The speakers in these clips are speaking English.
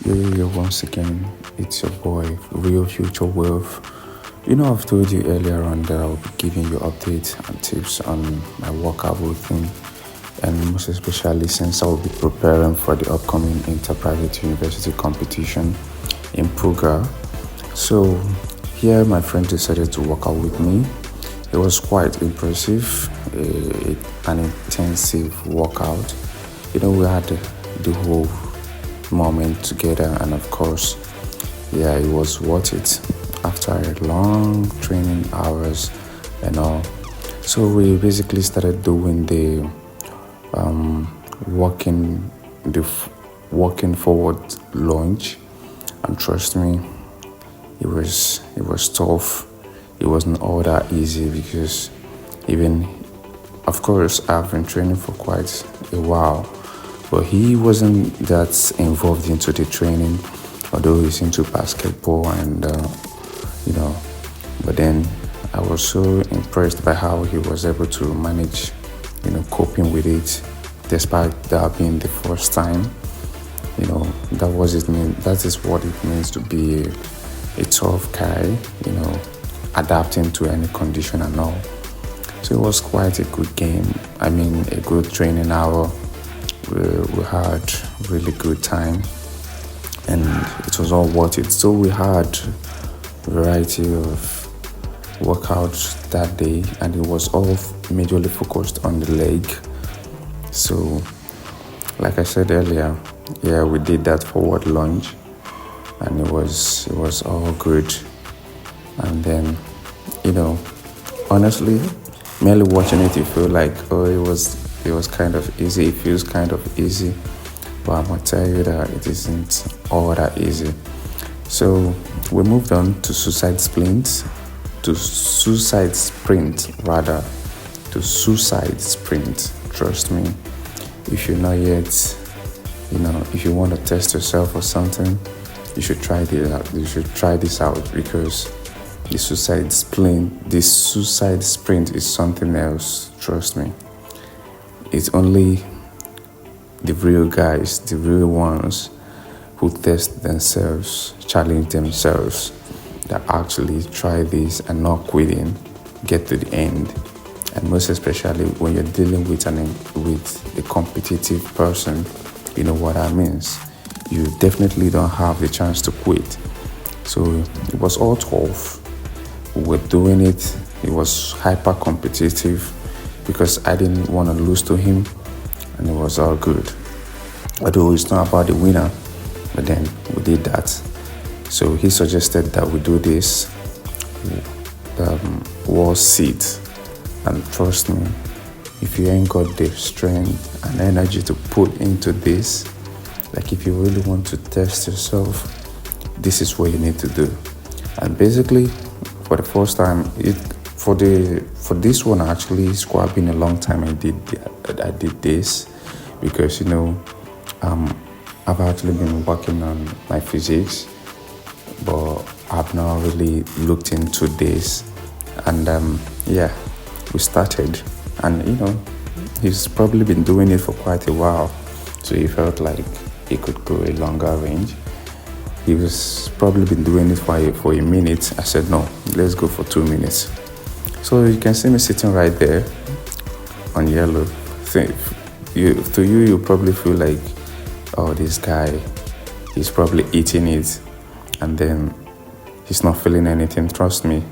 Once again, it's your boy, Real Future Wealth. I've told you earlier on that I'll be giving you updates and tips on my workout routine, and most especially since I will be preparing for the upcoming Interprivate University competition in Puga. So, here my friend decided to work out with me. It was quite impressive, an intensive workout. We had the whole moment together, and of course, it was worth it after a long training hours and all. So we basically started doing the walking walking forward lunge, and trust me, it was tough. It wasn't all that easy because even, of course, I've been training for quite a while, but he wasn't that involved into the training, although he's into basketball and but then I was so impressed by how he was able to manage, coping with it, despite that being the first time. That is what it means to be a tough guy, adapting to any condition and all. So it was quite a good game. I mean, a good training hour. We had really good time, and it was all worth it. So we had a variety of workouts that day, and it was all majorly focused on the leg. So, like I said earlier, we did that forward lunge, and it was all good. And then, honestly, merely watching it, you feel like, it was kind of easy. It feels kind of easy, but I'm gonna tell you that it isn't all that easy. So we moved on to suicide sprint, Trust me, if you're not yet, if you want to test yourself or something, you should try this out. You should try this out because the suicide sprint is something else. Trust me. It's only the real guys, the real ones who test themselves, challenge themselves, that actually try this and not quitting, get to the end. And most especially when you're dealing with a competitive person, you know what that means. You definitely don't have the chance to quit. So it was all tough. We were doing it. It was hyper competitive because I didn't want to lose to him, and it was all good. Although it's not about the winner, but then we did that. So he suggested that we do this wall sit, and trust me, if you ain't got the strength and energy to put into this, like if you really want to test yourself, this is what you need to do. And basically, for the first time, for this one actually, it's quite been a long time I did this because I've actually been working on my physics, but I've not really looked into this. And we started, and he's probably been doing it for quite a while, so he felt like he could go a longer range. He was probably been doing it for a minute. I said, no, let's go for 2 minutes. So you can see me sitting right there on yellow. You probably feel like, oh, this guy, he's probably eating it, and then he's not feeling anything. Trust me,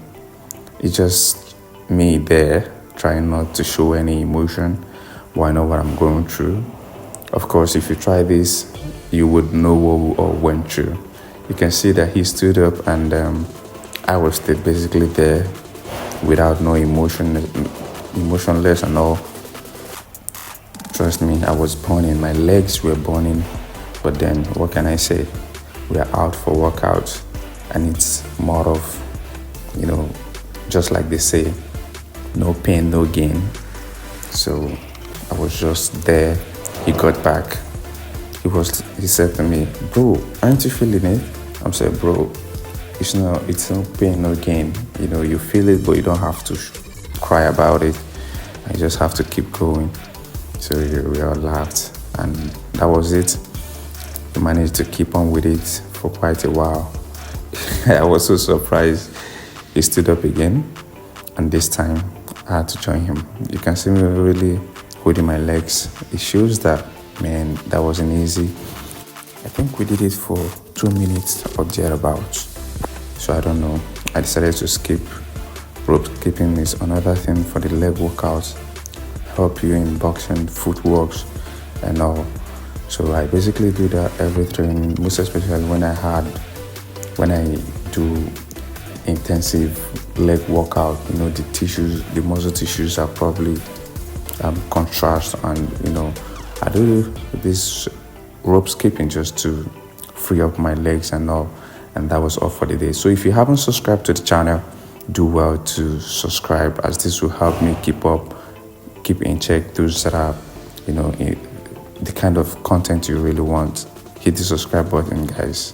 it's just me there trying not to show any emotion, but I know what I'm going through. Of course, if you try this, you would know what we all went through. You can see that he stood up, and I was still basically there without no emotionless and all. Trust me, I was burning. My legs were burning, but then what can I say? We are out for workouts, and it's more of, just like they say, no pain, no gain. So I was just there. He got back. He said to me, bro, aren't you feeling it? I said, bro, it's no pain, no gain. You feel it, but you don't have to cry about it. You just have to keep going. So we all laughed, and that was it. he managed to keep on with it for quite a while. I was so surprised. He stood up again, and this time I had to join him. You can see me really holding my legs. It shows that, man, that wasn't easy. I think we did it for 2 minutes or thereabouts. So I don't know. I decided to skip. Rope skipping is another thing for the leg workouts. Help you in boxing, footworks, and all. So I basically do that every training, most especially when I do intensive leg workout. The muscle tissues are probably contrast, and I do this rope skipping just to free up my legs and all. And that was all for the day. So if you haven't subscribed to the channel, do well to subscribe, as this will help me keep in check those that are the kind of content you really want. Hit the subscribe button, guys.